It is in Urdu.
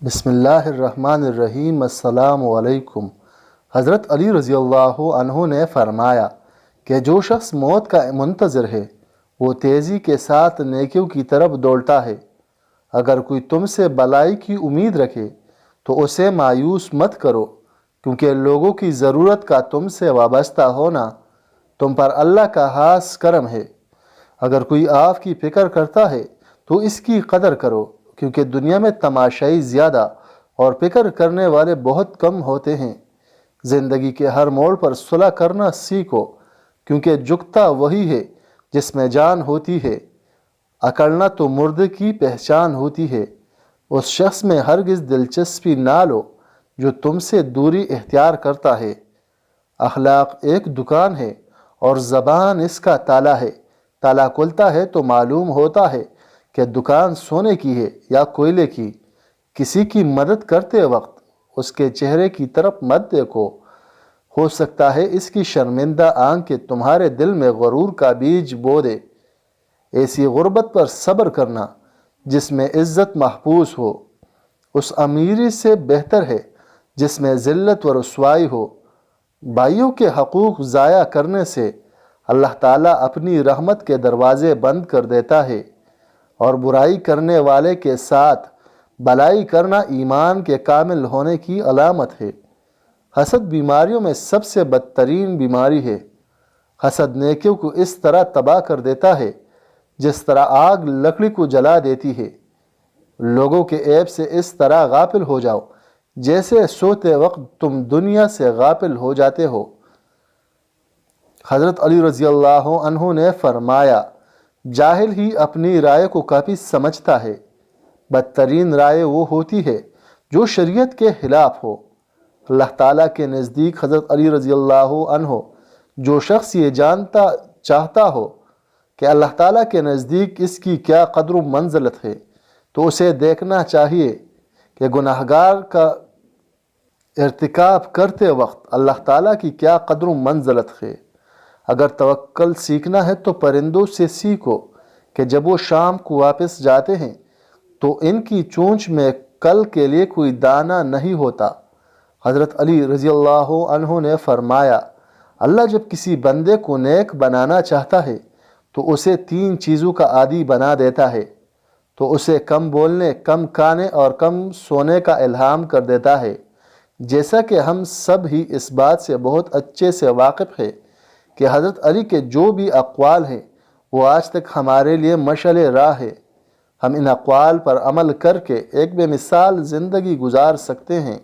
بسم اللہ الرحمن الرحیم۔ السلام علیکم۔ حضرت علی رضی اللہ عنہ نے فرمایا کہ جو شخص موت کا منتظر ہے وہ تیزی کے ساتھ نیکیوں کی طرف دوڑتا ہے۔ اگر کوئی تم سے بلائی کی امید رکھے تو اسے مایوس مت کرو، کیونکہ لوگوں کی ضرورت کا تم سے وابستہ ہونا تم پر اللہ کا خاص کرم ہے۔ اگر کوئی آپ کی فکر کرتا ہے تو اس کی قدر کرو، کیونکہ دنیا میں تماشائی زیادہ اور فکر کرنے والے بہت کم ہوتے ہیں۔ زندگی کے ہر موڑ پر صلح کرنا سیکھو، کیونکہ جھکتا وہی ہے جس میں جان ہوتی ہے۔ اکڑنا تو مردے کی پہچان ہوتی ہے۔ اس شخص میں ہرگز دلچسپی نہ لو جو تم سے دوری اختیار کرتا ہے۔ اخلاق ایک دکان ہے اور زبان اس کا تالا ہے۔ تالا کھلتا ہے تو معلوم ہوتا ہے کہ دکان سونے کی ہے یا کوئلے کی۔ کسی کی مدد کرتے وقت اس کے چہرے کی طرف مت دیکھو، ہو سکتا ہے اس کی شرمندہ آنکھ تمہارے دل میں غرور کا بیج بو دے۔ ایسی غربت پر صبر کرنا جس میں عزت محفوظ ہو اس امیری سے بہتر ہے جس میں ذلت و رسوائی ہو۔ بھائیوں کے حقوق ضائع کرنے سے اللہ تعالیٰ اپنی رحمت کے دروازے بند کر دیتا ہے، اور برائی کرنے والے کے ساتھ بلائی کرنا ایمان کے کامل ہونے کی علامت ہے۔ حسد بیماریوں میں سب سے بدترین بیماری ہے۔ حسد نیکیوں کو اس طرح تباہ کر دیتا ہے جس طرح آگ لکڑی کو جلا دیتی ہے۔ لوگوں کے عیب سے اس طرح غافل ہو جاؤ جیسے سوتے وقت تم دنیا سے غافل ہو جاتے ہو۔ حضرت علی رضی اللہ عنہ نے فرمایا، جاہل ہی اپنی رائے کو کافی سمجھتا ہے۔ بدترین رائے وہ ہوتی ہے جو شریعت کے خلاف ہو۔ اللہ تعالیٰ کے نزدیک حضرت علی رضی اللہ عنہ جو شخص یہ جانتا چاہتا ہو کہ اللہ تعالیٰ کے نزدیک اس کی کیا قدر و منزلت ہے تو اسے دیکھنا چاہیے کہ گناہگار کا ارتکاب کرتے وقت اللہ تعالیٰ کی کیا قدر و منزلت ہے۔ اگر توکل سیکھنا ہے تو پرندوں سے سیکھو کہ جب وہ شام کو واپس جاتے ہیں تو ان کی چونچ میں کل کے لیے کوئی دانہ نہیں ہوتا۔ حضرت علی رضی اللہ عنہ نے فرمایا، اللہ جب کسی بندے کو نیک بنانا چاہتا ہے تو اسے 3 چیزوں کا عادی بنا دیتا ہے۔ تو اسے کم بولنے، کم کھانے اور کم سونے کا الہام کر دیتا ہے۔ جیسا کہ ہم سب ہی اس بات سے بہت اچھے سے واقف ہیں کہ حضرت علی کے جو بھی اقوال ہیں وہ آج تک ہمارے لیے مشعل راہ ہے۔ ہم ان اقوال پر عمل کر کے ایک بے مثال زندگی گزار سکتے ہیں۔